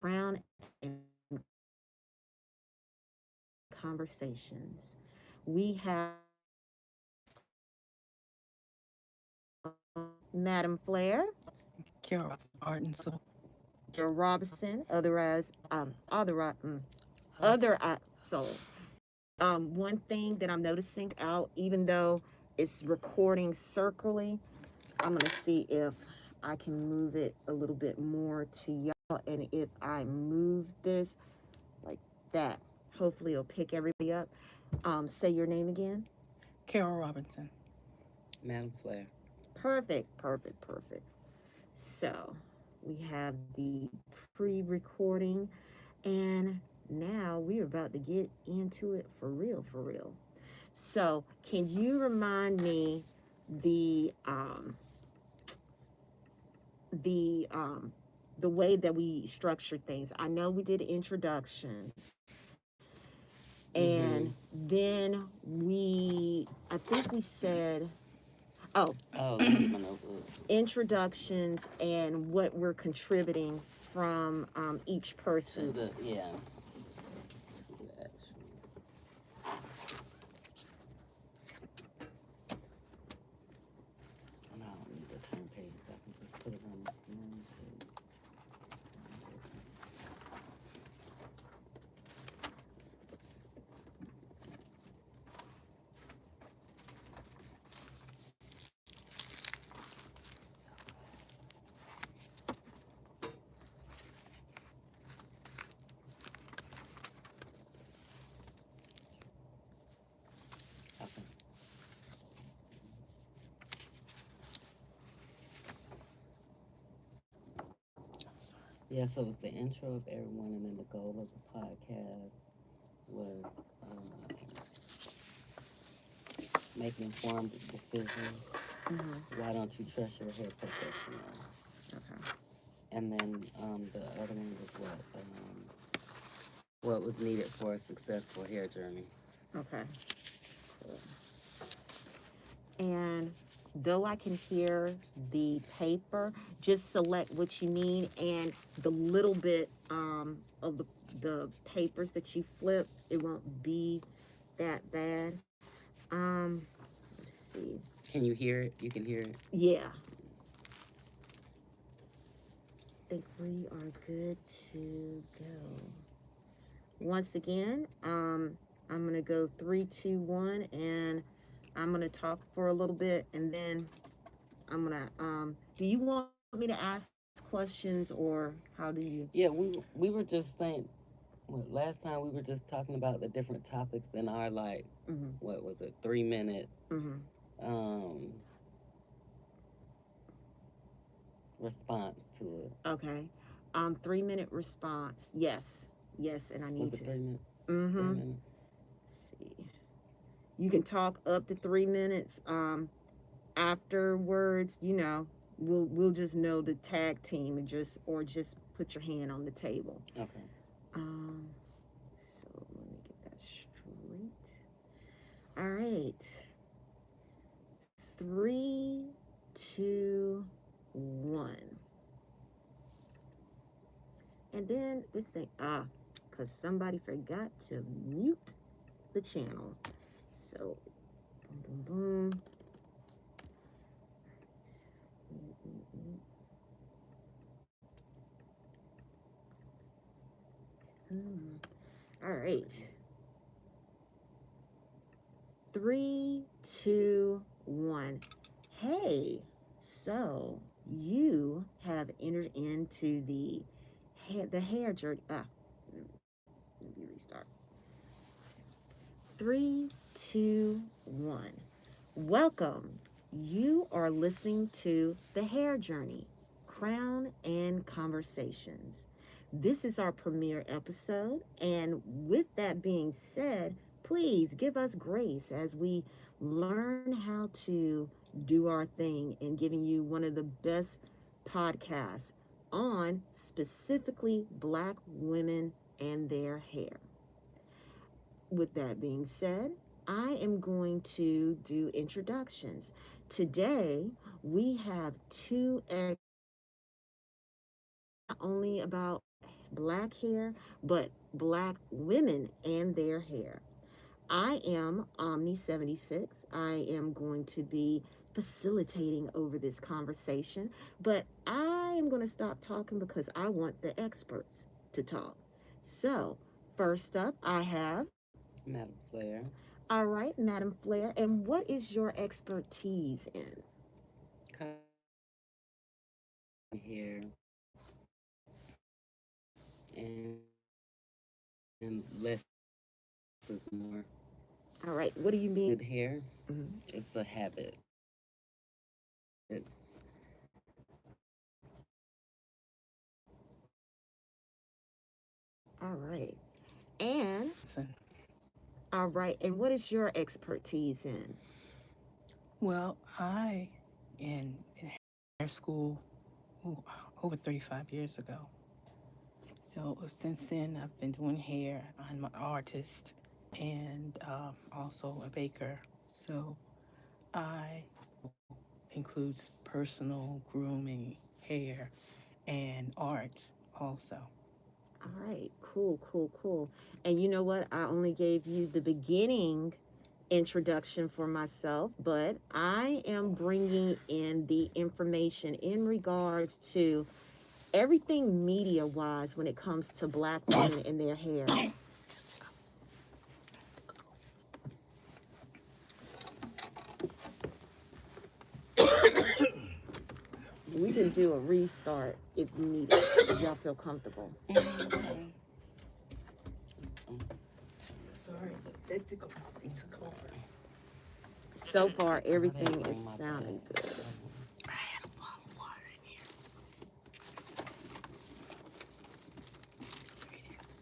Crown and Conversations. We have Madam Flair, Carol, Art and Soul. Dr. Robinson, other soul. One thing that I'm noticing out, even though it's recording circling, I'm gonna see if I can move it a little bit more to y'all, and if I move this like that, hopefully it'll pick everybody up. Say your name again. Carol Robinson. Madam Flair. Perfect, perfect, perfect. So we have the pre-recording, and now we're about to get into it for real, for real. So can you remind me the um the um the way that we structure things? I know we did introductions, and Mm-hmm. then I think we said, oh, Oh, let me get my notebook. introductions and what we're contributing from each To person. the yeah. To the actual. And I don't need the turn pages. I can just put it on the screen. Okay. Yeah, so it's the intro of everyone, and then the goal of the podcast was making informed decisions. Mm-hmm. Why don't you trust your hair professional? Okay. And then the other one was what was needed for a successful hair journey. Okay. Cool. And though I can hear the paper, just select what you need, and the little bit of the papers that you flip, it won't be that bad. Let's see. Can you hear it? You can hear it. Yeah, I think we are good to go. Once again, I'm gonna go three, two, one, and I'm gonna talk for a little bit, and then I'm gonna. Do you want me to ask questions, or how do you? Yeah, we were just saying. What, last time we were just talking about the different topics in our like, Mm-hmm. what was it, 3 minute Mm-hmm. um response to it. Okay. 3 minute response. Yes. Yes, and I Was need it to. 3 minutes? Three Mm-hmm. minutes. See. You can talk up to 3 minutes. Afterwards, we'll just know the tag team, and just put your hand on the table. Okay. Um. So let me get that straight. All right. Three, two, one. And then this thing, because somebody forgot to mute the channel. So, boom, boom, boom. Mute, mute, mute. All right. Three, two, one. Hey, so you have entered into the hair journey. Let me restart. Three, two, one. Welcome. You are listening to The Hair Journey, Crown and Conversations. This is our premiere episode, and with that being said, please give us grace as we learn how to do our thing in giving you one of the best podcasts on specifically Black women and their hair. With that being said, I am going to do introductions. Today, we have two experts not only about black hair, but black women and their hair. I am Omni76. I am going to be facilitating over this conversation, but I am going to stop talking because I want the experts to talk. So, first up, I have, Madam Flair. all right, Madam Flair, and what is your expertise in? Come here and, and less is more. All right, what do you mean? Good hair, Mhm. it's a habit. It's All right. And, Listen, all right, and what is your expertise in? well, I in hair school ooh, over 35 years ago. So since then, I've been doing hair. I'm an artist and also a baker. So I includes personal grooming, hair, and art also. All right, cool, cool, cool. And you know what? I only gave you the beginning introduction for myself, but I am bringing in the information in regards to everything media wise when it comes to black women and their hair. We can do a restart if needed, if y'all feel comfortable. Sorry, they took over. So far, I everything didn't is bring my sounding bag. good. I had a lot of water in here. Here it is.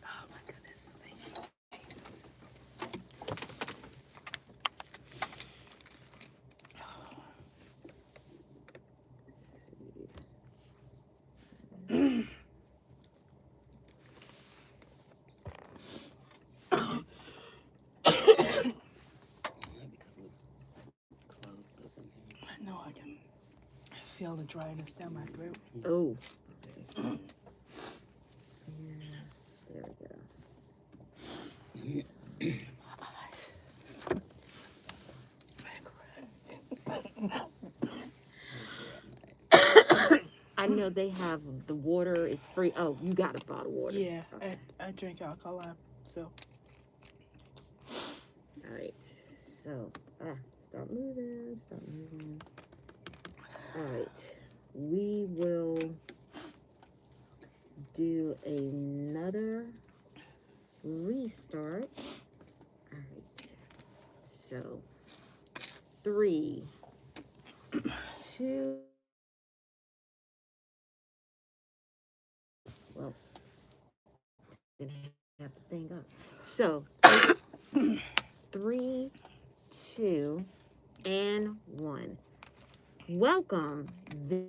Oh my goodness, thank you, Jesus. Because we closed up in here. I know I can feel the dryness down my throat. Oh, yeah, there we go. My eyes. Those were nice. I know they have the water is free. Oh, you got a bottle of water. Yeah, Okay. I drink alcohol, so All right. So, stop moving. Stop moving. All right. We will do another restart. All right. So, 3, 2. Well, didn't have the thing up. So, 3, 2, and 1. Welcome. The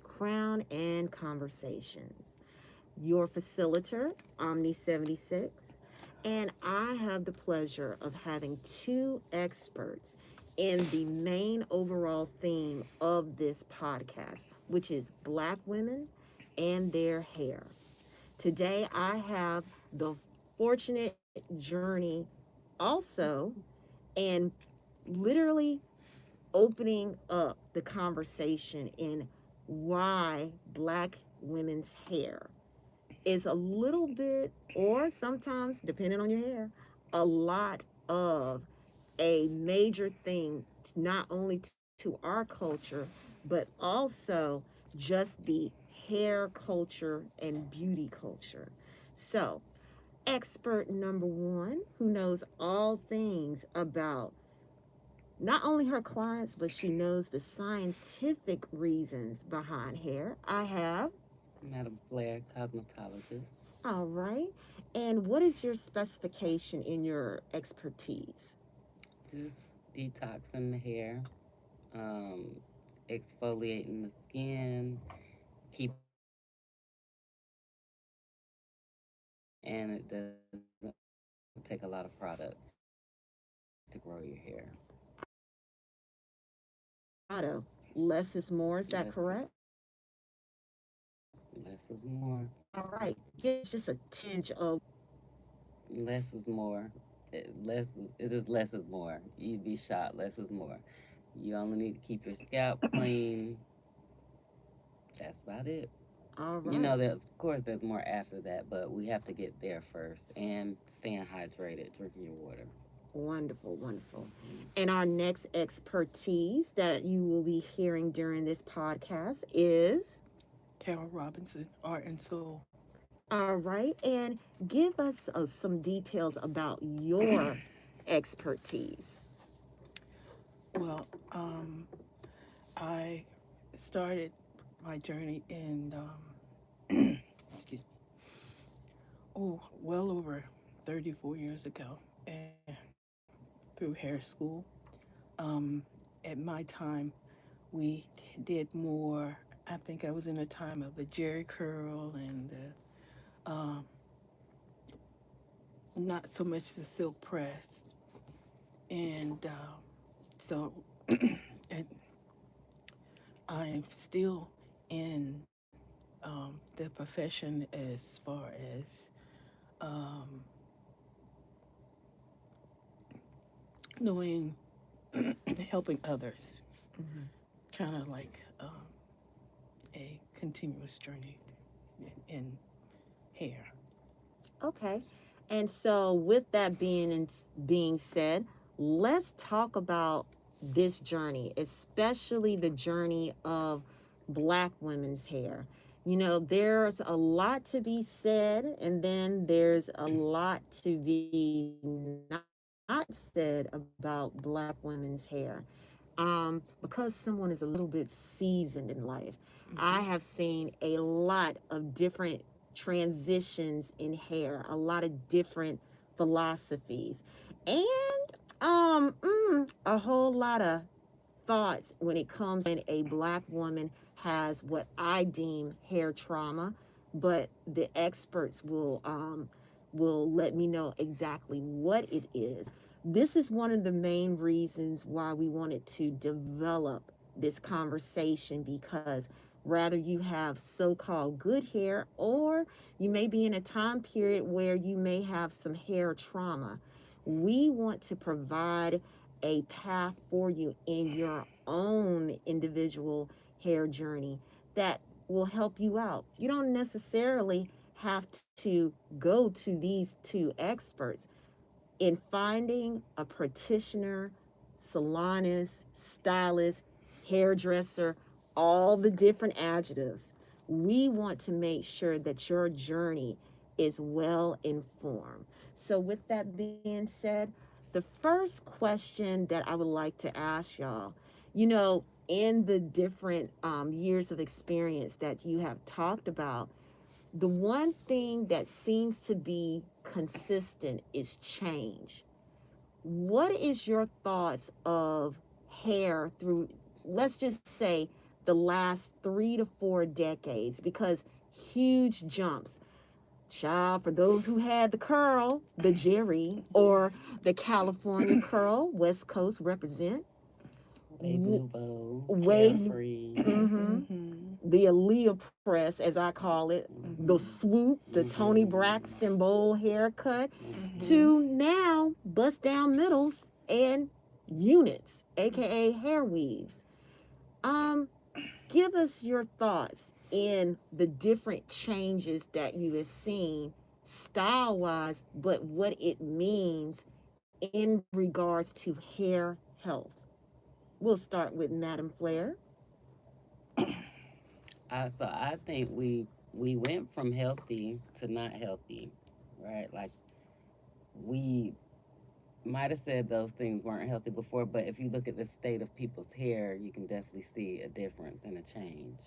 Crown and Conversations. Your facilitator, Omni76, and I have the pleasure of having two experts in the main overall theme of this podcast, which is Black women and their hair. Today, I have the fortunate journey also and literally opening up the conversation in why Black women's hair is a little bit, or sometimes, depending on your hair, a lot of a major thing, not only to our culture, but also just the hair culture and beauty culture. So, expert number one, who knows all things about not only her clients, but she knows the scientific reasons behind hair. I have. Madam Flair, cosmetologist. All right. And what is your specification in your expertise? Just detoxing the hair, um, exfoliating the skin, keep and it doesn't take a lot of products to grow your hair. Otto, less is more, is that Less is correct? is more. All right. It's just a tinge of. Less is more. It's just less is more. You'd be shocked. Less is more. You only need to keep your scalp clean. That's about it. All You right. know that of course there's more after that, but we have to get there first and staying hydrated, drinking your water. Wonderful, wonderful. And our next expertise that you will be hearing during this podcast is Carol Robinson, Art and Soul. all right. And give us some details about your expertise. Well, I started my journey in, excuse me, oh, well over 34 years ago, and through hair school. Um, at my time, we did more. I think I was in a time of the Jerry curl and not so much the silk press. And so and I'm still in the profession as far as um, knowing, helping others, Mhm. kind of like a continuous journey in hair. Okay. And so, with that being said, let's talk about this journey, especially the journey of Black women's hair. You know, there's a lot to be said, and then there's a lot to be not said about Black women's hair. Because someone is a little bit seasoned in life, I have seen a lot of different transitions in hair, a lot of different philosophies, and a whole lot of thoughts when it comes when a Black woman has what I deem hair trauma, but the experts will let me know exactly what it is. This is one of the main reasons why we wanted to develop this conversation, because rather you have so-called good hair, or you may be in a time period where you may have some hair trauma. We want to provide a path for you in your own individual hair journey that will help you out. You don't necessarily have to go to these two experts in finding a practitioner, salonist, stylist, hairdresser, all the different adjectives. We want to make sure that your journey is well informed. So, with that being said, the first question that I would like to ask y'all, you know, in the different years of experience that you have talked about, the one thing that seems to be consistent is change. What is your thoughts of hair through, let's just say, the last 3 to 4 decades? Because huge jumps. Child, for those who had the curl, the Jerry, or the California curl, West Coast represent. Wave Nouveau, Wave, Carefree. mm-hmm, Mm-hmm. the Aaliyah press, as I call it, Mm-hmm. the swoop, the Tony Mm-hmm. Braxton bowl haircut, Mm-hmm. Mm-hmm. to now bust down middles and units, aka hair weaves. Um, Give us your thoughts in the different changes that you have seen style wise, but what it means in regards to hair health. We'll start with Madam Flair. So I think we went from healthy to not healthy, right? Like we might have said those things weren't healthy before, but if you look at the state of people's hair, you can definitely see a difference and a change.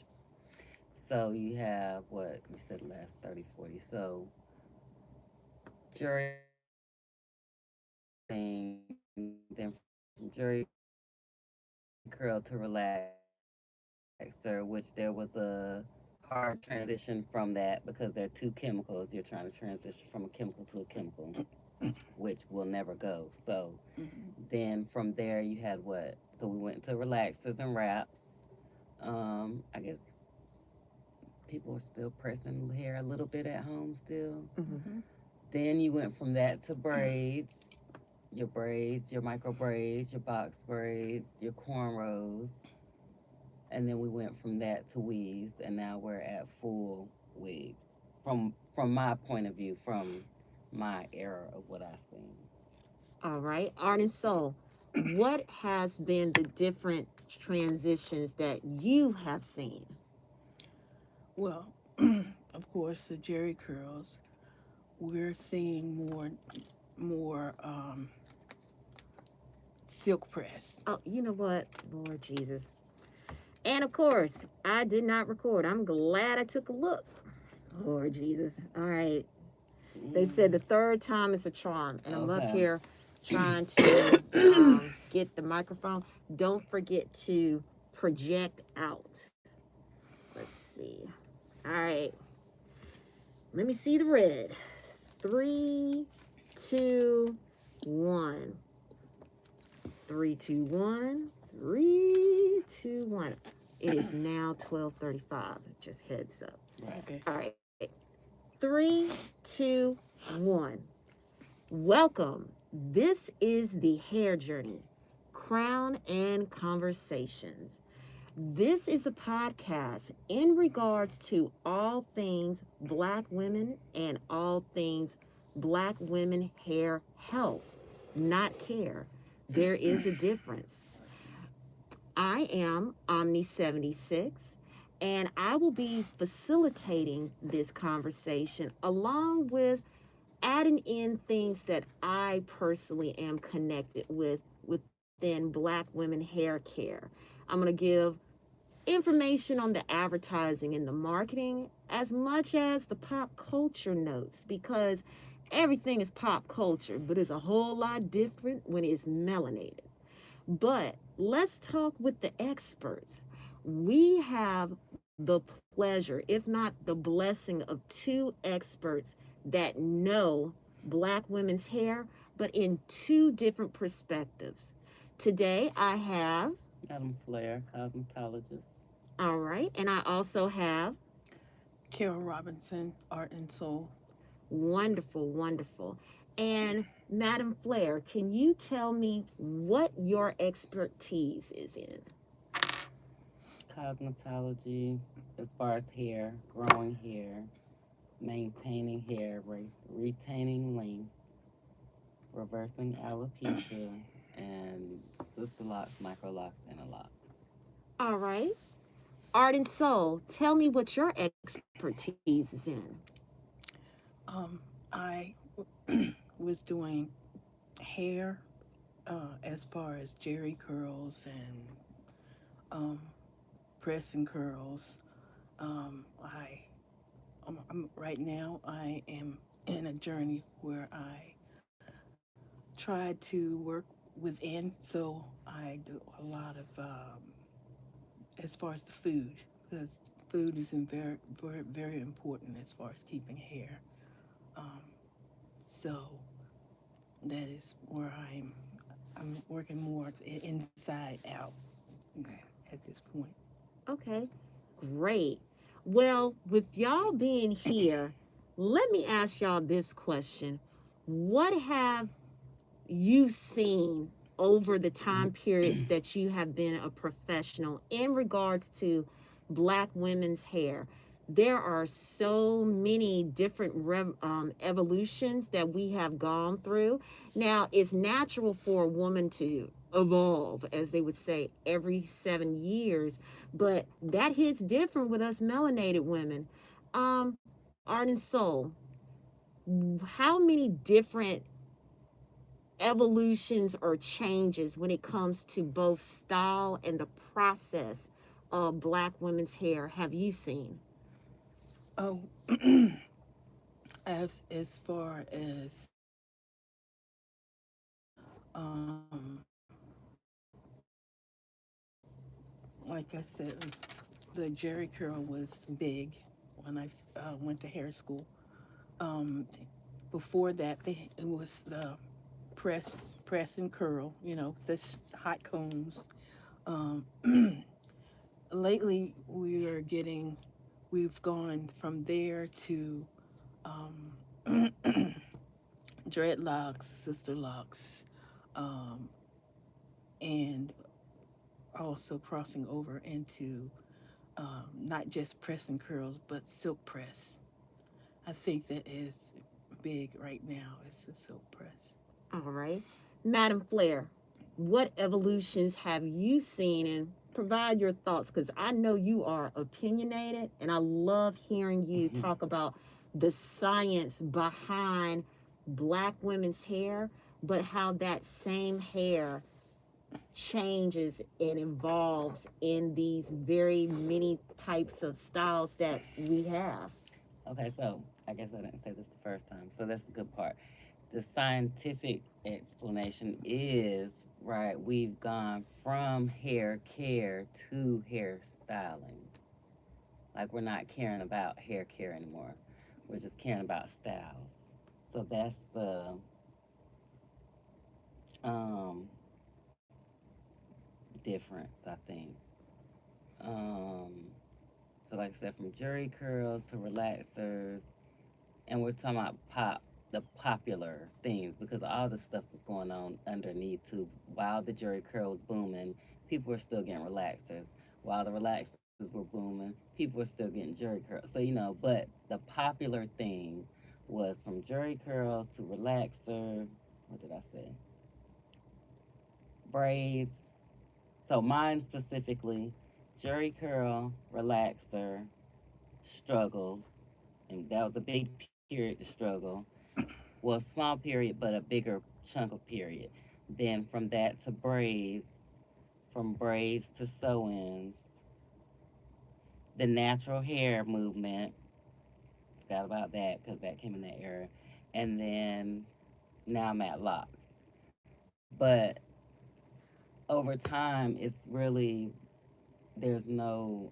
So you have what you said last 30, 40. So jury thing, then from jury curl to relaxer, which there was a hard transition from that because they're two chemicals. You're trying to transition from a chemical to a chemical, which will never go. So then from there you had what? So we went to relaxers and wraps. I guess people were still pressing hair a little bit at home still. Mm-hmm. Then you went from that to braids, your micro braids, your box braids, your cornrows. And then we went from that to weaves, and now we're at full wigs. From my point of view, from my era of what I've seen. All right, Art and Soul, what has been the different transitions that you have seen? Well, of course, the Jerry curls. We're seeing more silk press. Oh, you know what, Lord Jesus. And of course, I did not record. I'm glad I took a look. Lord Jesus. All right. They said the third time is a charm. And I'm up Okay. here trying to get the microphone. Don't forget to project out. Let's see. All right. Let me see the red. 3, 2, 1. 3, 2, 1. 3, 2, 1. It is now 12:35. Just heads up. Right. Okay. All right. 3, 2, 1. Welcome. This is the Hair Journey, Crown and Conversations. This is a podcast in regards to all things Black women and all things Black women hair health, not care. There is a difference. I am Omni76, and I will be facilitating this conversation along with adding in things that I personally am connected with within Black women hair care. I'm going to give information on the advertising and the marketing as much as the pop culture notes, because everything is pop culture, but it's a whole lot different when it's melanated. But let's talk with the experts. We have the pleasure, if not the blessing, of two experts that know Black women's hair, but in two different perspectives. Today I have, Adam Flair, cosmetologist. all right, and I also have, Carol Robinson, Art and Soul. wonderful, wonderful. And Madam Flair, can you tell me what your expertise is in? Cosmetology, as far as hair, growing hair, maintaining hair, retaining length, reversing alopecia, and sister locks, micro locks, interlocks. All right. Art and Soul, tell me what your expertise is in. I was doing hair as far as Jerry curls and pressing curls. Right now I am in a journey where I try to work within, so I do a lot of as far as the food, because food is very important as far as keeping hair. Um, so that is where I'm working more inside out at this point. Okay, great. Well, with y'all being here, let me ask y'all this question. What have you seen over the time periods that you have been a professional in regards to Black women's hair? There are so many different evolutions that we have gone through. Now, it's natural for a woman to evolve, as they would say, every 7 years, but that hits different with us melanated women. Art and Soul, how many different evolutions or changes when it comes to both style and the process of Black women's hair have you seen? Oh, as far as um, like I said, the Jerry curl was big when I went to hair school. Um, Before that, it was the press and curl. You know, this hot combs. Um, Lately, we are getting we've gone from there to dreadlocks, sister locks, um, and also crossing over into not just press and curls, but silk press. I think that is big right now. It's the silk press. All right. Madam Flair, what evolutions have you seen, and provide your thoughts, because I know you are opinionated and I love hearing you talk about the science behind Black women's hair, but how that same hair changes and evolves in these very many types of styles that we have. Okay, so I guess I didn't say this the first time, so that's the good part. The scientific explanation is right, we've gone from hair care to hair styling. Like, we're not caring about hair care anymore, we're just caring about styles. So that's the um, difference, I think. Um, so, like I said, from jury curls to relaxers, and we're talking about the popular things, because all the stuff was going on underneath too. While the jury curl was booming, people were still getting relaxers. While the relaxers were booming, people were still getting jury curls. So but the popular thing was from jury curl to relaxer. What did I say? Braids. So mine specifically, jury curl, relaxer, struggle, and that was a big period to struggle. Well, a small period, but a bigger chunk of period. Then from that to braids, from braids to sew-ins, the natural hair movement. Forgot about that because that came in that era. And then now I'm at locks. But over time, it's really there's no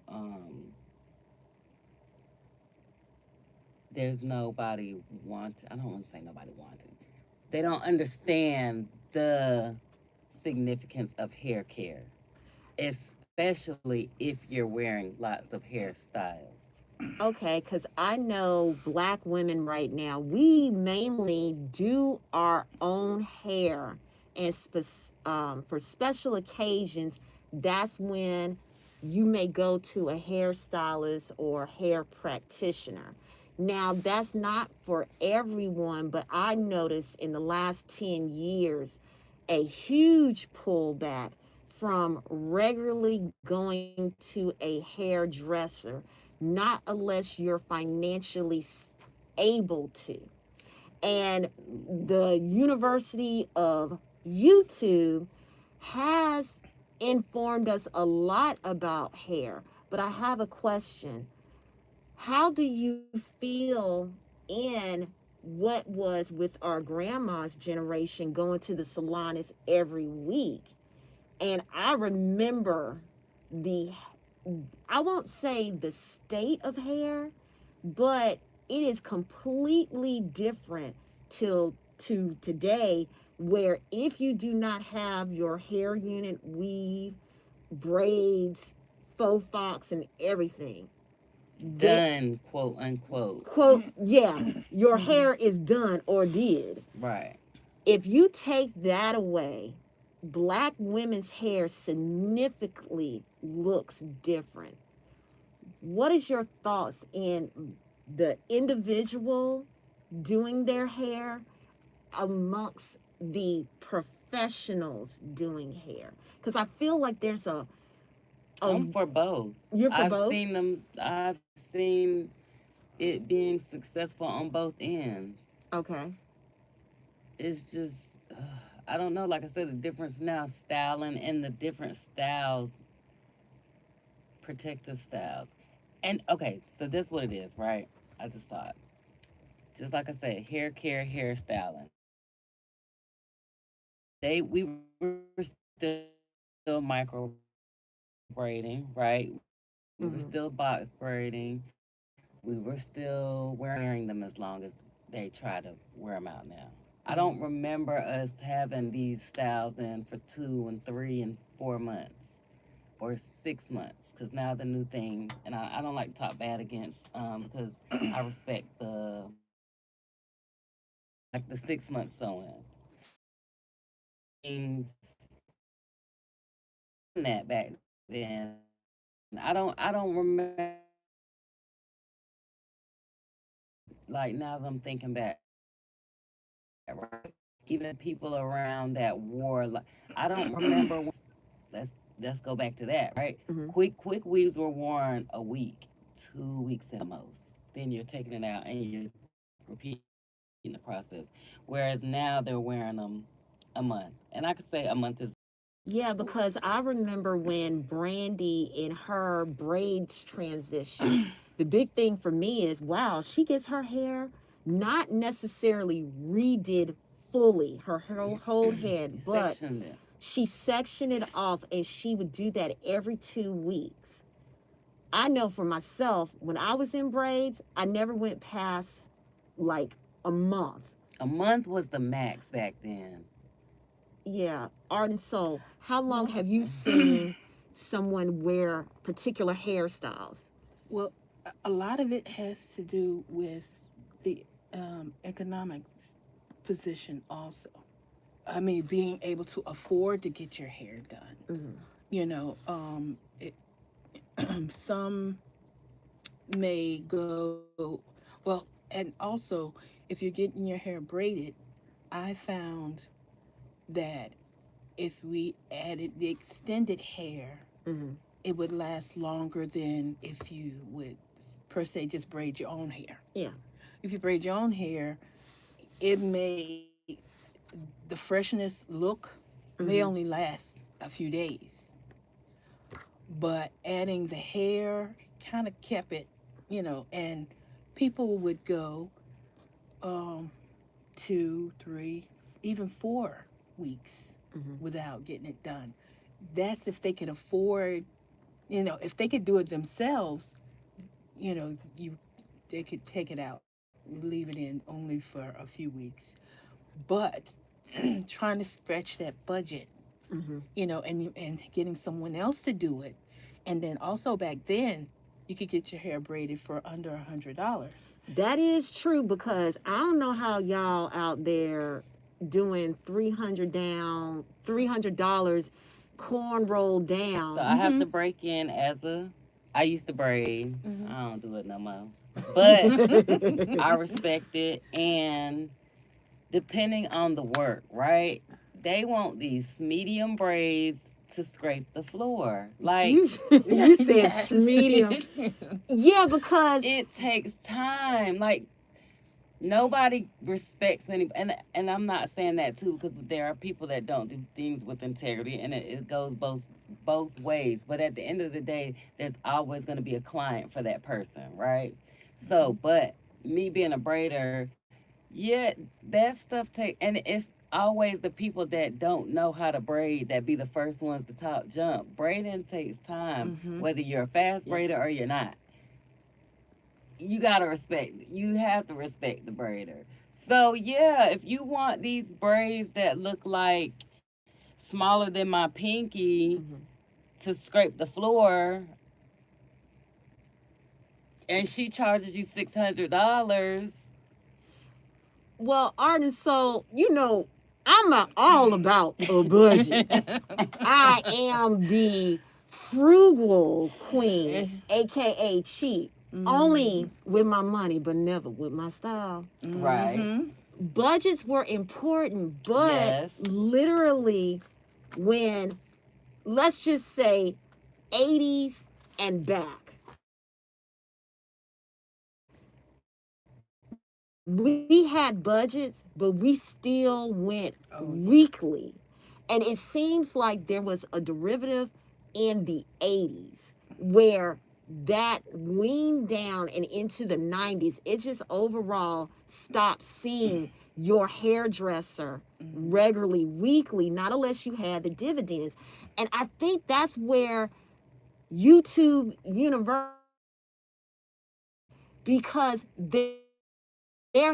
there's nobody wanting. I don't want to say nobody wanting. They don't understand the significance of hair care, especially if you're wearing lots of hairstyles. Okay, because I know Black women right now, we mainly do our own hair, and for special occasions, that's when you may go to a hairstylist or hair practitioner. Now, that's not for everyone, but I noticed in the last 10 years a huge pullback from regularly going to a hairdresser, not unless you're financially able to. And the University of YouTube has informed us a lot about hair. But I have a question. How do you feel in what was with our grandma's generation going to the salonist every week? And I remember the, I won't say the state of hair, but it is completely different to today, where if you do not have your hair unit, weave, braids, faux fox, and everything, Done, quote unquote. quote, yeah, your hair is done or did. Right. If you take that away, Black women's hair significantly looks different. What is your thoughts in the individual doing their hair amongst the professionals doing hair? Because I feel like there's I'm for both. You're for both? I've seen it being successful on both ends. Okay. It's just, I don't know. Like I said, the difference now, styling and the different styles, protective styles. And okay, so this is what it is, right? I just thought, just like I said, hair care, hair styling. We were still micro braiding, right? We were Mhm. still box braiding. We were still wearing them as long as they try to wear them out now. I don't remember us having these styles in for 2 and 3 and 4 months. or 6 months, because now the new thing, and I don't like to talk bad against, because I respect the, like, the 6 months sewing. Things that back then, I don't remember, like, now that I'm thinking back, right? Even people around that wore, like, I don't remember. Let's let's go back to that, right? Hmm. Quick weaves were worn a week, 2 weeks at the most. Then you're taking it out and you're repeating the process. Whereas now they're wearing them a month, and I could say a month is. Yeah, because I remember when Brandy in her braids transition, the big thing for me is wow, she gets her hair not necessarily redid fully, her whole head, but Sectioned it. she sectioned it off and she would do that every 2 weeks. I know for myself, when I was in braids, I never went past like a month. A month was the max back then. Yeah, Art and Soul, how long Well, have you seen someone wear particular hairstyles? well, a lot of it has to do with the economics position also. I mean, being able to afford to get your hair done. Hmm. You know, some may go, well, and also if you're getting your hair braided, I found that if we added the extended hair, Hmm. it would last longer than if you would, per se, just braid your own hair. Yeah. If you braid your own hair, it may, the freshness look may Hmm. only last a few days, but adding the hair kind of kept it, and people would go um, 2, 3, even 4 weeks Hmm. without getting it done. That's if they could afford, if they could do it themselves, you they could take it out, leave it in only for a few weeks. But trying to stretch that budget, Hmm. and getting someone else to do it, and then also back then, you could get your hair braided for under $100. That is true because I don't know how y'all out there doing 300 down, $300 corn roll So down. I have Mm-hmm. to break in as a. I used to braid. Mm-hmm. I don't do it no more, but I respect it. And depending on the work, right? They want these medium braids to scrape the floor. Like, you, you said Yes. medium. Yeah, because it takes time. Like, nobody respects any, and I'm not saying that too, because there are people that don't do things with integrity, and it goes both ways. But at the end of the day, there's always going to be a client for that person, right? So, but me being a braider, yeah, that stuff take, and it's always the people that don't know how to braid that be the first ones to top jump. Braiding takes time, Mm-hmm. whether you're a fast yeah. braider or you're not. You gotta respect. You have to respect the braider. So yeah, if you want these braids that look like smaller than my pinky Mhm. to scrape the floor, and she charges you $600. Well, Art and Soul, I'm all about a budget. I am the frugal queen, aka cheap. Mm-hmm. Only with my money, but never with my style. Right. Mm-hmm. Budgets were important, but Yes. literally when, let's just say, 80s and back, we had budgets, but we still went Oh yeah. weekly. And it seems like there was a derivative in the 80s where that weaned down and into the 90s, it just overall stopped seeing your hairdresser Mm-hmm. regularly, weekly, not unless you had the dividends. And I think that's where YouTube University, because there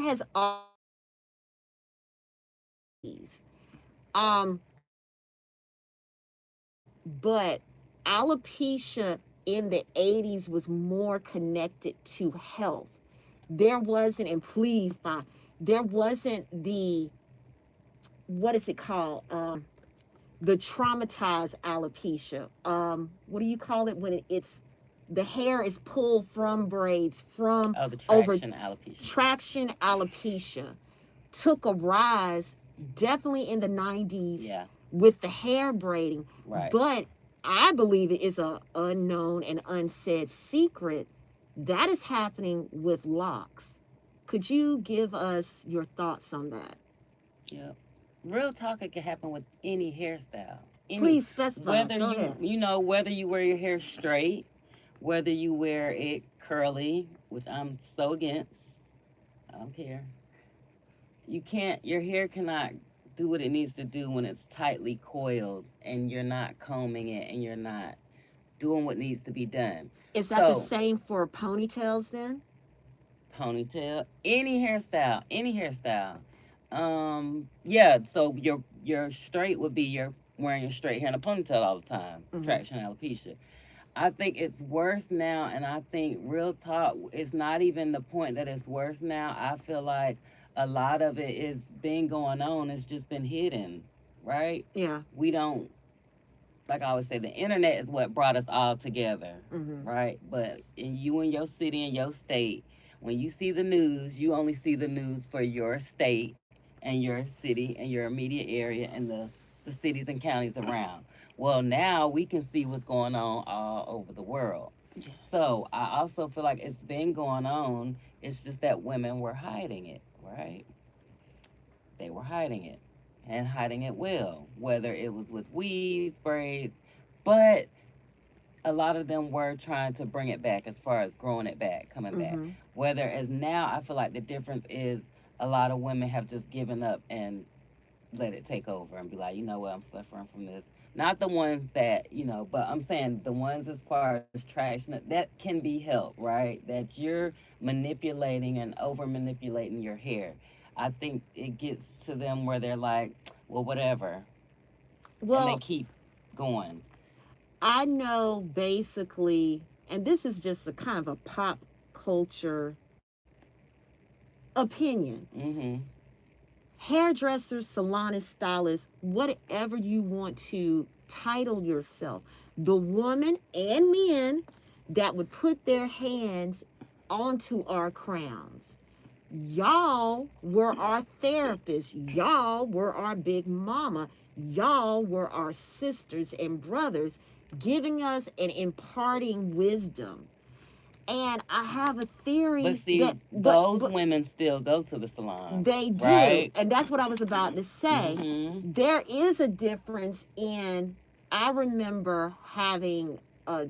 has always, um, but alopecia in the 80s was more connected to health. There wasn't, and please, there wasn't the, what is it called? The traumatized alopecia. What do you call it when it's the hair is pulled from braids from Oh, the over traction alopecia. traction alopecia took a rise definitely in the 90s Yeah, with the hair braiding. right. But I believe it is a unknown and unsaid secret that is happening with locks. Could you give us your thoughts on that? Yeah. Real talk, it can happen with any hairstyle. Any, Please specify. whether Go you ahead. you know whether you wear your hair straight, whether you wear it curly, which I'm so against. I don't care. You can't. Your hair cannot do what it needs to do when it's tightly coiled and you're not combing it and you're not doing what needs to be done. Is that the So same for ponytails then? ponytail, any hairstyle. Yeah. So your straight would be you're wearing your straight hair in a ponytail all the time. Mhm. Traction alopecia. I think it's worse now, and I think real talk is not even the point that it's worse now. I feel like a lot of it is been going on. It's just been hidden, right? Yeah. We don't, like I always say, the internet is what brought us all together, Mhm. right? But in you and your city and your state, when you see the news, you only see the news for your state and your city and your immediate area and the cities and counties around. Well, now we can see what's going on all over the world. Yeah. So I also feel like it's been going on. It's just that women were hiding it, right? They were hiding it and hiding it well, whether it was with weaves, braids, but a lot of them were trying to bring it back as far as growing it back, coming back. Mhm. Whereas now, I feel like the difference is a lot of women have just given up and let it take over and be like, you know what, I'm suffering from this. Not the ones that, but I'm saying the ones as far as traction that can be helped, right? That you're manipulating and over manipulating your hair. I think it gets to them where they're like, well, whatever. And they Well, keep going. I know basically, and this is just a kind of a pop culture opinion. Mm-hmm. Hairdressers, salonists, stylists, whatever you want to title yourself, the woman and men that would put their hands onto our crowns. Y'all were our therapists. Y'all were our big mama. Y'all were our sisters and brothers, giving us and imparting wisdom. And I have a But theory see, that, those women still go to the salon, they do. right? And that's what I was about to say. Mm-hmm. There is a difference in, I remember having a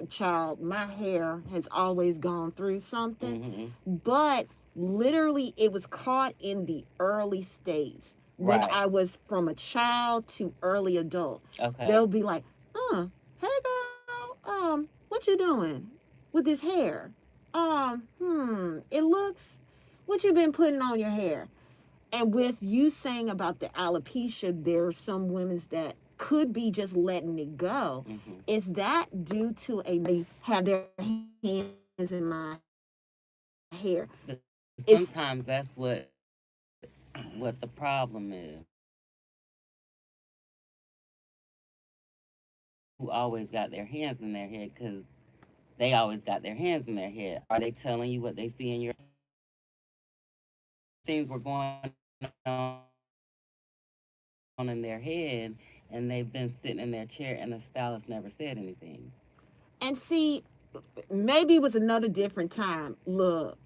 child, my hair has always gone through something, Mm-hmm. but literally it was caught in the early states when Right. I was from a child to early adult. Okay. They'll be like, hey girl, what you doing with this hair? It looks, what you been putting on your hair? And with you saying about the alopecia, there are some women's that could be just letting it go. Mm-hmm. Is that due to they have their hands in my hair? But It's sometimes that's what the problem is. Who always got their hands in their head because they always got their hands in their head. Are they telling you what they see in your things were going on in their head and they've been sitting in their chair and the stylist never said anything? and see, maybe it was another different time. Look,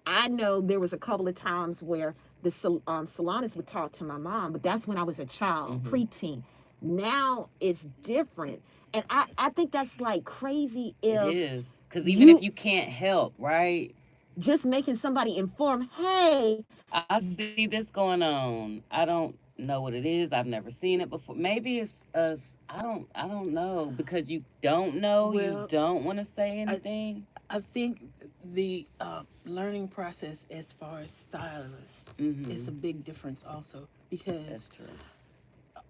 I know there was a couple of times where the salonist would talk to my mom, but that's when I was a child, Mm-hmm. preteen. Now it's different. And I think that's like crazy It if is. Because even if you you can't help, right? just making somebody informed, hey, I see this going on. I don't know what it is. I've never seen it before. Maybe it's us. I don't know because you don't know. You Well, don't want to say I anything. I think the learning process as far as stylists is Mm-hmm. a big difference also because That's true.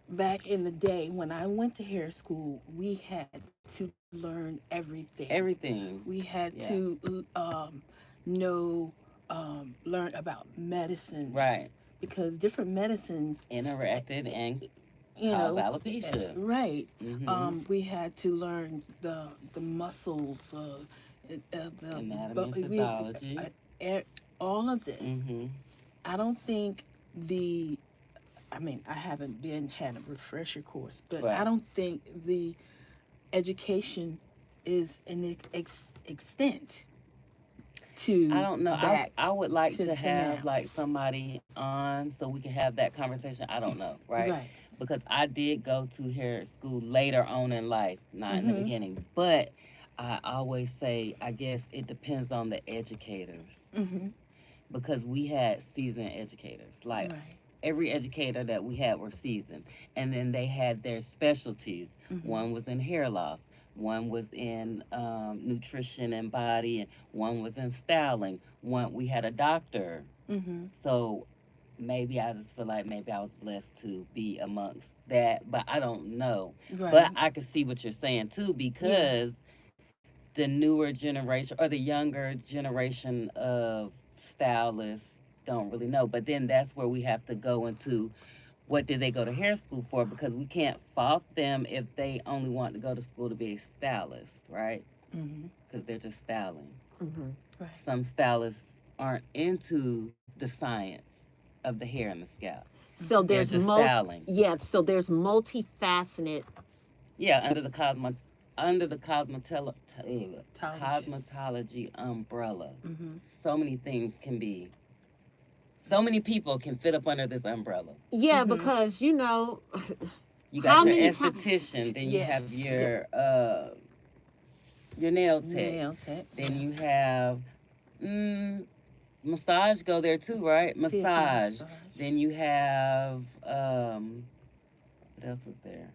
back in the day when I went to hair school, we had to learn everything. Everything. We had Yeah. to know, learn about medicines. Right. Because different medicines, Interacted and you cause know, alopecia. right. Mm-hmm. We had to learn the muscles, the Anatomy and we, physiology. all of this. Mm-hmm. I don't think the I mean, I haven't had a refresher course, but Right. I don't think the education is an extent to I don't know. back I would like to to have now. like somebody on so we can have that conversation. I don't know, right? Right. Because I did go to hair school later on in life, not in the Mhm. beginning. But I always say, I guess it depends on the educators Mm-hmm. because we had seasoned educators. Like Right. every educator that we had were seasoned, and then they had their specialties. Mm-hmm. One was in hair loss, one was in nutrition and body, and one was in styling. One we had a doctor. Mm-hmm. So maybe I just feel like maybe I was blessed to be amongst that, but I don't know. Right. But I can see what you're saying too because the newer generation or the younger generation of stylists don't really know. But then that's where we have to go into what did they go to hair school for? Because we can't fault them if they only want to go to school to be a stylist, right? Mm-hmm. Because they're just styling. Mm-hmm. Right. Some stylists aren't into the science of the hair and the scalp. So They're there's just styling. so there's multifaceted. Yeah, under the cosmetology umbrella. Mm-hmm. So many things can be. So many people can fit up under this umbrella. Yeah, Mhm. because You How got your many ti- esthetician, then you have Yes. your nail tech. Nail tech. Then you have massage go there too, right? Massage. Then you have what else was there?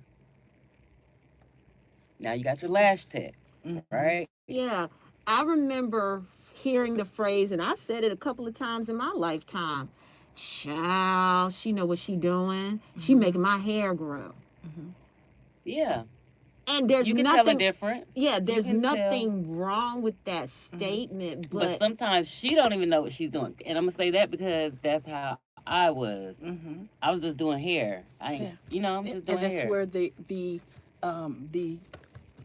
Now you got your lash techs, Mhm. right? yeah, I remember hearing the phrase, and I said it a couple of times in my lifetime. Child, she know what she doing. She Mhm. making my hair grow. Mm-hmm. Yeah. And there's You can tell a nothing. difference. Yeah, You there's can tell. nothing wrong with that statement, But but sometimes she don't even know what she's doing. And I'm gonna say that because that's how I was. Mm-hmm. I was just doing hair. I ain't, I'm just doing And that's hair. where the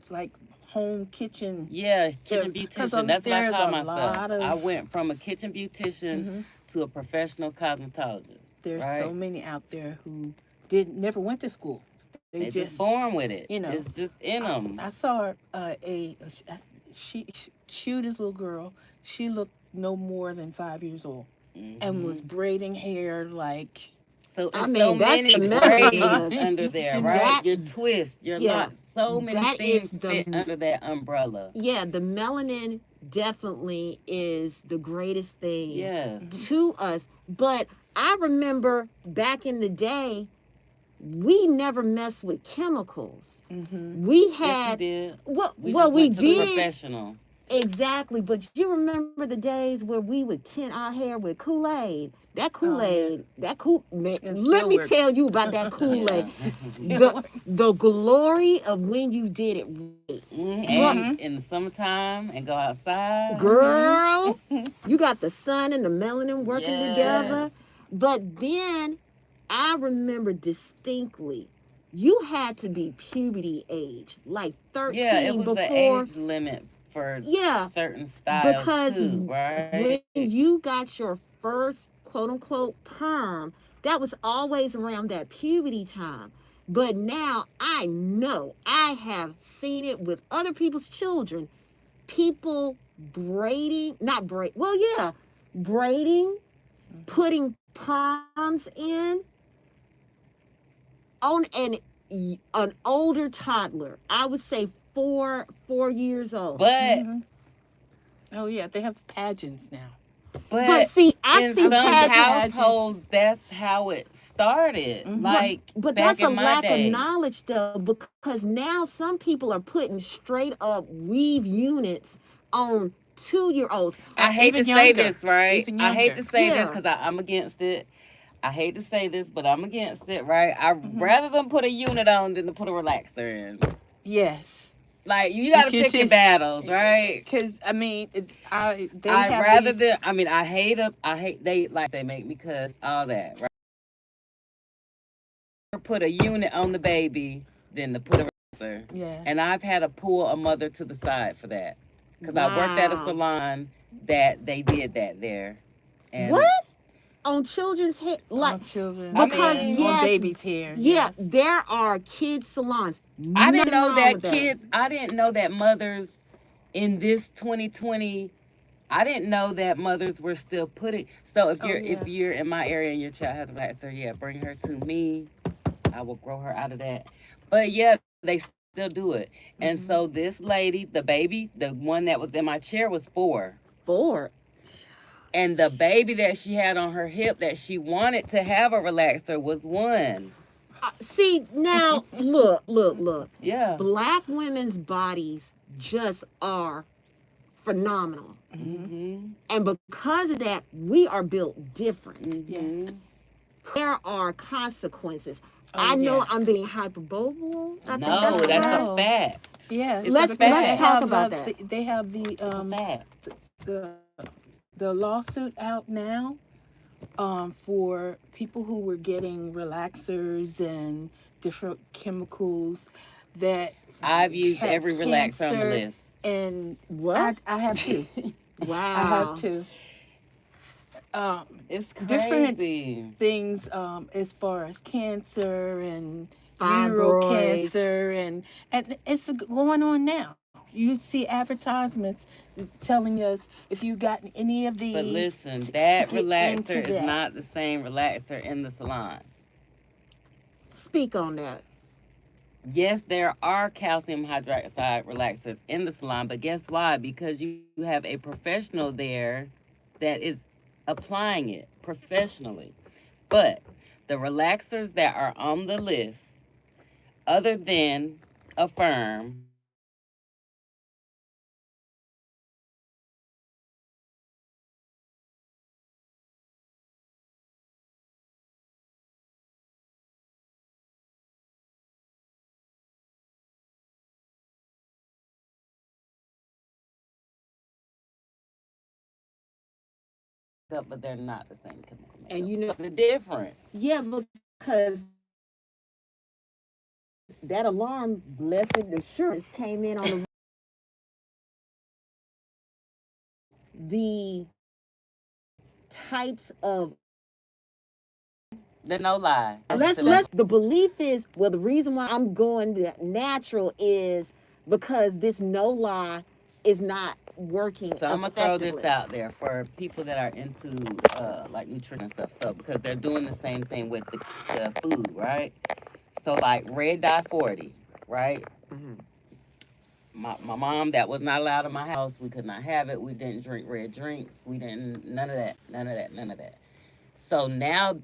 like home kitchen. Yeah, kitchen Yeah, 'cause beautician. That's what I there's call a myself. lot of- I went from a kitchen beautician Mhm. to a professional cosmetologist. There's right? so many out there who never went to school. They're just born with it. you know, It's just in them. I saw she cutest little girl. She looked no more than 5 years old and was braiding hair like So I it's mean, so that's many the braids melanin. under there, That- right? Your twist, your yeah, lock. So many that things is the- fit under that umbrella. yeah, the melanin definitely is the greatest thing Yes. to us. But I remember back in the day, we never messed with chemicals. mm-hmm. We Yes, had we did. well, We well, just we went to the did professional. exactly. But you remember the days where we would tint our hair with Kool-Aid. That Kool-Aid, that man. It Let still me works. tell you about that Kool-Aid. Yeah. The glory of when you did it right. And in the summertime and go outside. Girl, you got the sun and the melanin working Yes. together. But then I remember distinctly, you had to be puberty age, like 13 Yeah, it was the before. age limit for Yeah, certain styles because too, right? when you got your first quote unquote perm, that was always around that puberty time. But now I know I have seen it with other people's children. People braiding, not braid, well, yeah, braiding, putting perms in on an older toddler. I would say 4 years old. But Oh yeah, they have pageants now. But see, I in see some pageants. households, that's how it started. Mhm. Like, But back that's a in my lack day. of knowledge, though, because now some people are putting straight up weave units on 2-year-olds. I hate to Even say younger. this, right? Even I hate younger. to say this Yeah. because I'm against it. I hate to say this, but I'm against it, right? I Mhm. rather them put a unit on than to put a relaxer in. Yes. Like you got to You pick your just- battles, right? Because I mean, they I'd have rather these, than. I mean, I hate them. I hate they make me cuss all that. Right? Put a unit on the baby than to put a relaxer. yeah. And I've had to pull a mother to the side for that because I worked at a Wow. salon that they did that there. And What? On children's hair? Like, On children, because, I mean, yes, on babies' hair. yeah, Yes. there are kids salons. I didn't Nothing know wrong that with kids. I didn't know that mothers in this 2020. I didn't know that mothers were still putting. So if Oh, you're yeah. if you're in my area and your child has a relaxer, yeah, bring her to me. I will grow her out of that. But yeah, they still do it. And Mhm. so this lady, the baby, the one that was in my chair was 4. 4. And the baby that she had on her hip that she wanted to have a relaxer was 1. See, now, look. Yeah. Black women's bodies just are phenomenal. Mm-hmm. And because of that, we are built different. Mm-hmm. There are consequences. Oh, I know yes. I'm being hyperbole. I think No, that's right. a fact. Yeah. It's Let's- a fact. let's talk have, about that. They have the It's a fact. the lawsuit out now for people who were getting relaxers and different chemicals that I've used had every relaxer on the cancer. list. And What? I have to. Wow. I have to. It's Different crazy. Things as far as cancer and Fibroids. uterine cancer and it's going on now. You see advertisements telling us if you got any of these. But listen, to that get relaxer into is that. not the same relaxer in the salon. Speak on that. Yes, there are calcium hydroxide relaxers in the salon, but guess why? Because you have a professional there that is applying it professionally. But the relaxers that are on the list, other than Affirm, but they're not the same chemical makeup. And you know- So the difference. Yeah, because that alarm, blessed assurance, came in on the types of The no lie. let's the belief is, well, the reason why I'm going that natural is because this no lie is not working. So I'm gonna throw this effectively. out there for people that are into like nutrition and stuff. So because they're doing the same thing with the food, right? So like red dye 40, right? Mhm. My mom, that was not allowed in my house. We could not have it. We didn't drink red drinks. We didn't none of that. So now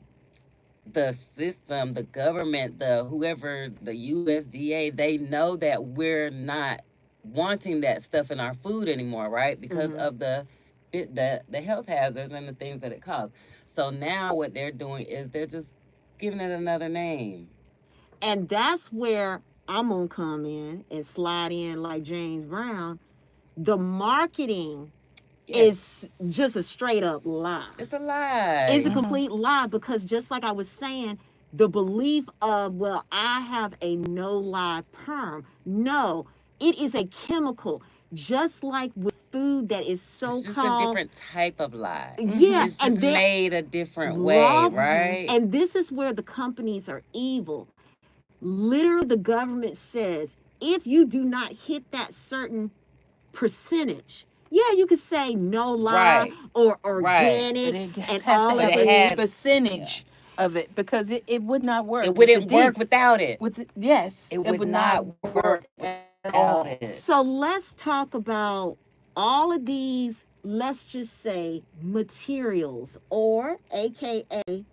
the system, the government, the whoever, the USDA, they know that we're not wanting that stuff in our food anymore, right? Because Mhm. of the health hazards and the things that it causes. So now what they're doing is they're just giving it another name. And that's where I'm gonna come in and slide in like James Brown. The marketing is just a straight up lie. It's a lie. It's a complete lie, because just like I was saying, the belief of, well, I have a no lie perm. No, it is a chemical. Just like with food that is so It's just a called different type of lie. yeah, It's just they're made a different way, raw- right? And this is where the companies are evil. Literally, the government says if you do not hit that certain percentage, yeah, you could say no lie Right. or But organic it just and has all to of have it a has- percentage of it because it would not work. It with the wouldn't work dips. without it. With yes, It would not work at all. Without it. So let's talk about all of these, let's just say, materials, or AKA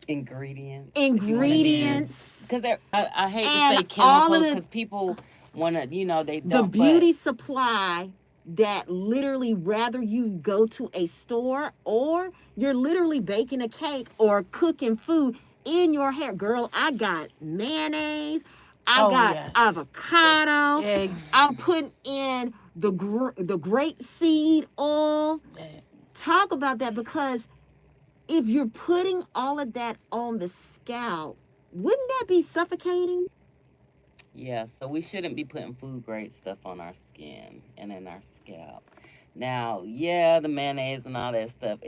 Ingredients. ingredients, Because I hate to And say all of chemicals the- because people want to, they the don't. beauty supply that literally rather you go to a store or you're literally baking a cake or cooking food in your hair. Girl, I got mayonnaise, I Oh got yes. avocado, Eggs. I'm putting in the grape seed oil. eh, Talk about that, because if you're putting all of that on the scalp, wouldn't that be suffocating? Yeah, so we shouldn't be putting food grade stuff on our skin and in our scalp. Now, yeah, the mayonnaise and all that stuff,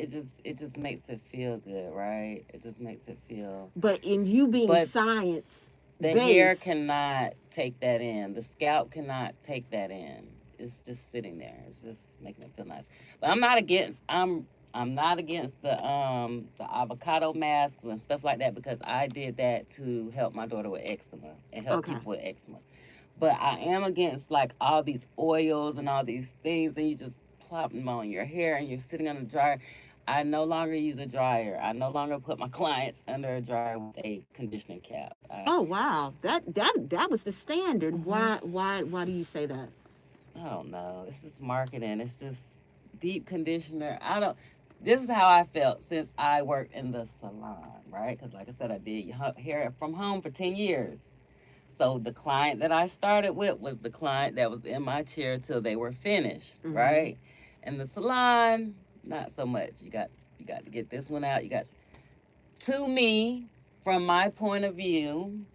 it just makes it feel good, right? It just makes it feel. But in you being But science the hair based, cannot take that in. The scalp cannot take that in. It's just sitting there. It's just making it feel nice. But I'm not against the avocado masks and stuff like that because I did that to help my daughter with eczema and help okay. people with eczema. But I am against like all these oils and all these things, and you just plop them on your hair and you're sitting on the dryer. I no longer use a dryer. I no longer put my clients under a dryer with a conditioning cap. Oh wow, that was the standard. mhm. Why do you say that? I don't know. It's just marketing. It's just deep conditioner. I don't. This is how I felt since I worked in the salon, right? Because like I said, I did hair from home for 10 years. So the client that I started with was the client that was in my chair till they were finished, Mm-hmm. right? And the salon, not so much. You got to get this one out. You got to me, from my point of view,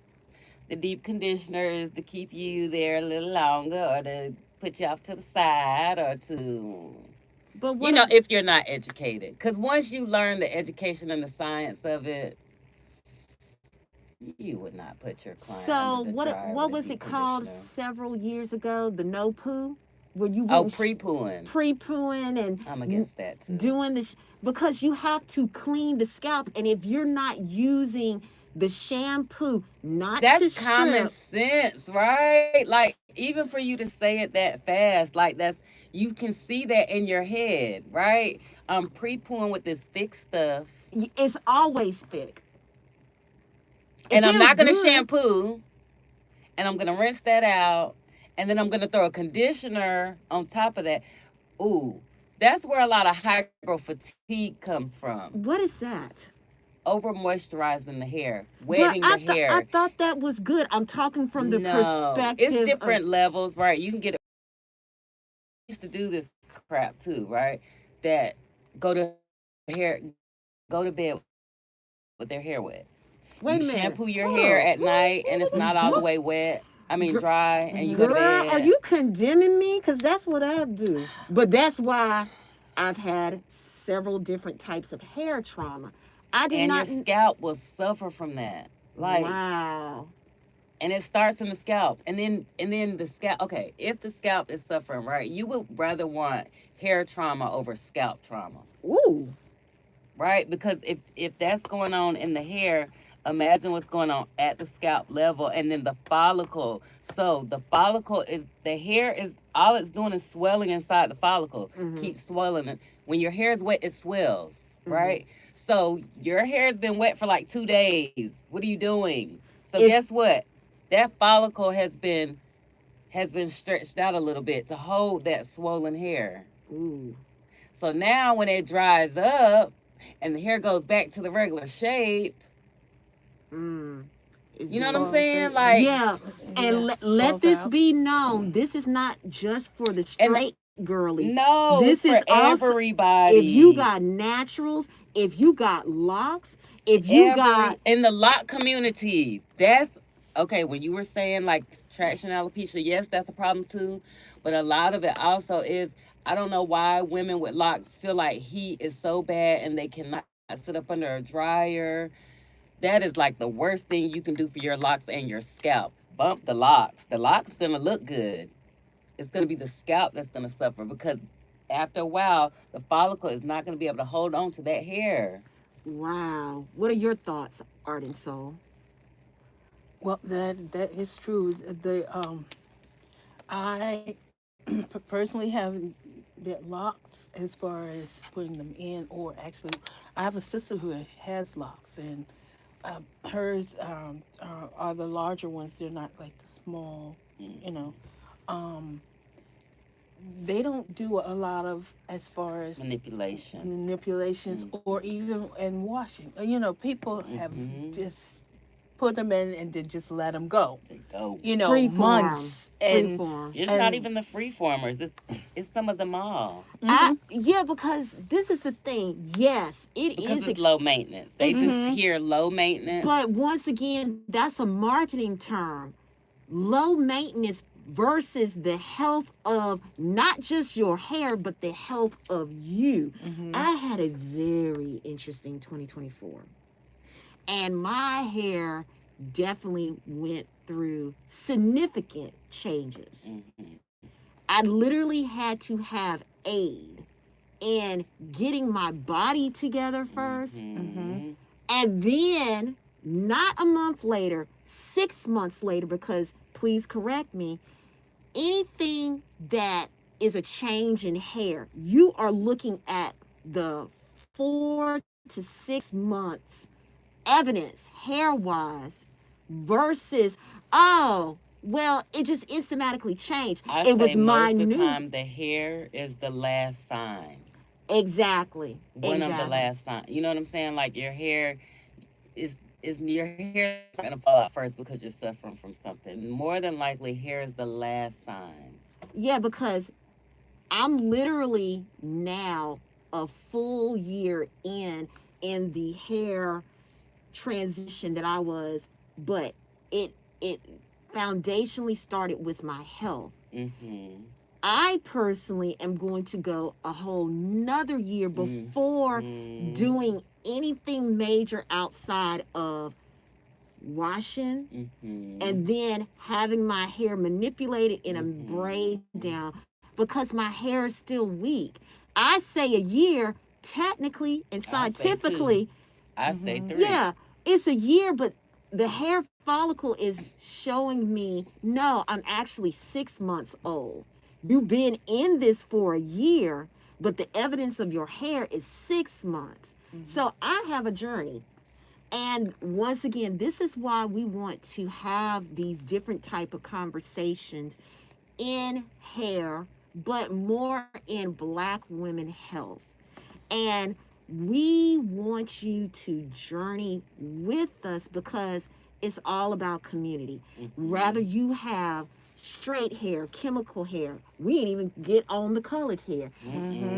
the deep conditioner is to keep you there a little longer or to put you off to the side or to, But what? if you're not educated. Because once you learn the education and the science of it, you would not put your client under So the what? dryer What with a was deep it called conditioner. several years ago? The no poo, where you Oh, wouldn't pre-pooing. pre-pooing and I'm against that too. doing this, because you have to clean the scalp, and if you're not using the shampoo, not to That's common strip. sense, right? Like even for you to say it that fast, like that's you can see that in your head, right? I'm pre-pooing with this thick stuff, It's always thick. It and I'm feels not gonna good. shampoo, and I'm gonna rinse that out, and then I'm gonna throw a conditioner on top of that. Ooh, that's where a lot of hyper fatigue comes from. What is that? Over moisturizing the hair, But wetting the I hair. thought that was good. I'm talking from the No, it's perspective of. different levels, right? You can get used to do this crap too, right? That go to hair go to bed with their hair wet. You Wait a minute. shampoo your Hold hair on. at night and it's not all the What? way wet. I mean Gir- dry, and you go to Girl, are bed. you condemning me? Because that's what I do. But that's why I've had several different types of hair trauma. I did And your not. scalp will suffer from that. Like, Wow. and it starts in the scalp. And then the scalp, okay, if the scalp is suffering, right, you would rather want hair trauma over scalp trauma. Ooh. Right? Because if that's going on in the hair, imagine what's going on at the scalp level, and then the follicle. So the follicle is the hair is all it's doing is swelling inside the follicle. Mm-hmm. Keep swelling it. When your hair is wet, it swells. Mm-hmm. Right? So your hair has been wet for like 2 days. What are you doing? So It's. guess what? That follicle has been stretched out a little bit to hold that swollen hair. Ooh. So now when it dries up and the hair goes back to the regular shape, Mm. It's you know what being. I'm Falls saying? right. Like, Yeah, and Yeah. let Falls this out. be known. This is not just for the and straight girlies. no, it's This for is also if you everybody. got naturals, if you got locks, if you Every got. in the lock community. That's okay. When you were saying like traction alopecia, yes, that's a problem too. But a lot of it also is I don't know why women with locks feel like heat is so bad and they cannot sit up under a dryer. That is like the worst thing you can do for your locks and your scalp. Bump the locks. The locks gonna look good. It's gonna be the scalp that's gonna suffer because after a while the follicle is not gonna be able to hold on to that hair. Wow. What are your thoughts, Art and Soul? Well, that is true. I personally have that locks as far as putting them in, or actually, I have a sister who has locks, and hers are the larger ones. They're not like the small, you know. Um, they don't do a lot of as far as Manipulation. manipulations or even in washing. You know, people have Mm-hmm. just put them in and then just let them go. They go. You know, Free form. months Free and form. It's and not even the freeformers. It's some of them all Yeah, because this is the thing. Yes, it because is. it's low maintenance. They it's- just hear low maintenance. But once again, that's a marketing term. Low maintenance versus the health of not just your hair, but the health of you. I had a very interesting 2024. And my hair definitely went through significant changes. Mm-hmm. I literally had to have aid in getting my body together first. Mm-hmm. And then, not a month later, 6 months later, because please correct me, anything that is a change in hair, you are looking at the 4 to 6 months evidence hair wise versus, oh, well, it just instantly changed. I It was say most of the minute. time the hair is the last sign. Exactly. One of the Exactly. last signs. You know what I'm saying? Like your hair is your hair not gonna fall out first because you're suffering from something. More than likely, hair is the last sign. Yeah, because I'm literally now a full year in the hair transition that I was, but it foundationally started with my health. Mm-hmm. I personally am going to go a whole nother year before Mm-hmm. doing anything major outside of washing Mm-hmm. and then having my hair manipulated in a Mhm. braid down because my hair is still weak. I say a year, technically and I say 2. scientifically, I say 3. yeah, it's a year, but the hair follicle is showing me, no, I'm actually 6 months old. You've been in this for a year, but the evidence of your hair is 6 months. So I have a journey. And once again, this is why we want to have these different type of conversations in hair, but more in Black women health. And we want you to journey with us because it's all about community. Rather you have straight hair, chemical hair. We ain't even get on the colored hair.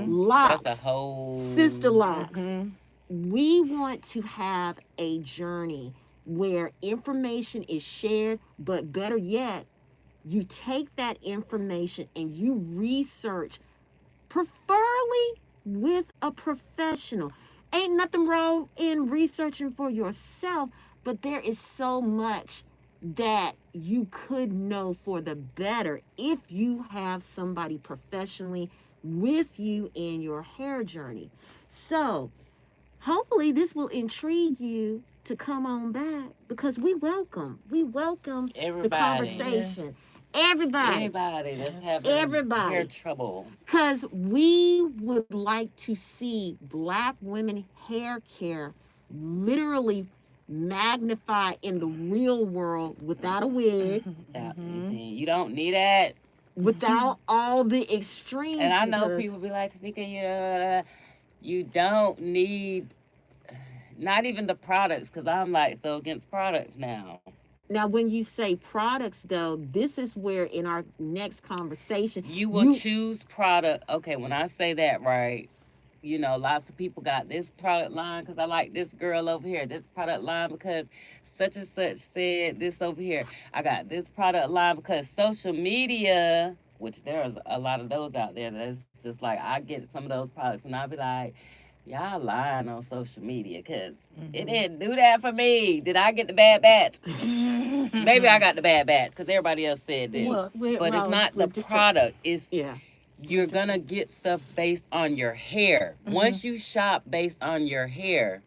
Locks, That's a whole sister locks. We want to have a journey where information is shared, but better yet, you take that information and you research, preferably with a professional. Ain't nothing wrong in researching for yourself, but there is so much that you could know for the better if you have somebody professionally with you in your hair journey. So, hopefully this will intrigue you to come on back because we welcome the everybody. conversation. Everybody. Anybody that's having Everybody. hair trouble. Because we would like to see Black women hair care literally magnify in the real world without a wig, Without anything. You don't need it. without all the extremes. And I know because- people be like, Tamika, you don't need not even the products, because I'm like so against products now. Now, when you say products, though, this is where in our next conversation, You will choose product. Okay, when I say that, right, you know, lots of people got this product line because I like this girl over here, this product line because such and such said this over here. I got this product line because social media, which there's a lot of those out there, that's just like, I get some of those products and I'll be like, y'all lying on social media because it didn't do that for me. Did I get the bad batch? Maybe I got the bad batch because everybody else said this. Well, But it's not the product. It's you're gonna get stuff based on your hair. Once you shop based on your hair,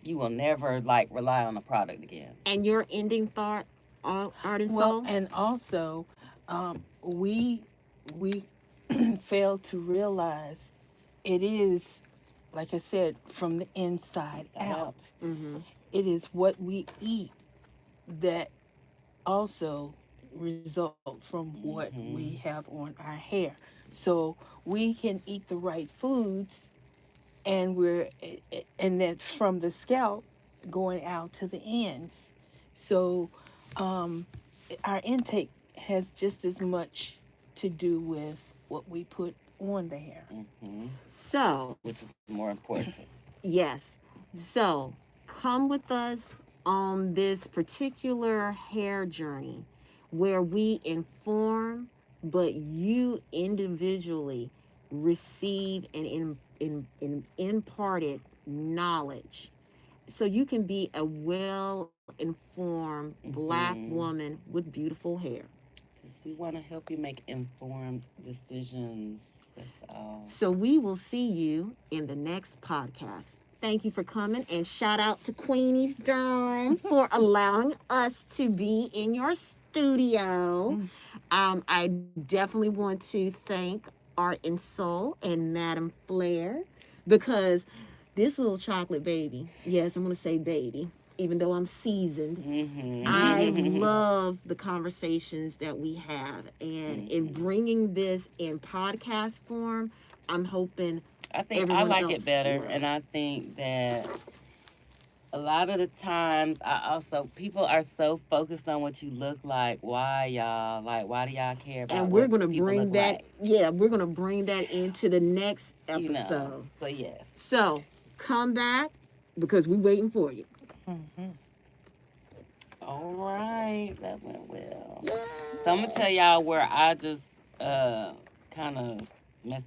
you will never like rely on a product again. And your ending thought, Art and Well, Soul? and also, we fail to realize it is, like I said, from the inside out. It is what we eat that also result from what we have on our hair. So we can eat the right foods, and and that's from the scalp going out to the ends. So um, our intake has just as much to do with what we put on the hair. Hmm. So, Which is more important. yes. So, come with us on this particular hair journey where we inform, but you individually receive and imparted knowledge. So you can be a well informed Black Hmm. woman with beautiful hair. Just we want to help you make informed decisions. That's all. So we will see you in the next podcast. Thank you for coming, and shout out to Queenie's Durham for allowing us to be in your studio. I definitely want to thank Art and Soul and Madam Flair, because this little chocolate baby, yes, I'm going to say baby, even though I'm seasoned, Hmm. I love the conversations that we have. And in bringing this in podcast form, I'm hoping I think I everyone like else it better, will. and I think that a lot of the times, people are so focused on what you look like. Why y'all like? Why do y'all care about And we're what going to people bring look that, like? yeah, we're going to bring that into the next You know. episode. So yes. So come back because we're waiting for you. All right, that went well. Yeah. So I'm gonna tell y'all where I just kind of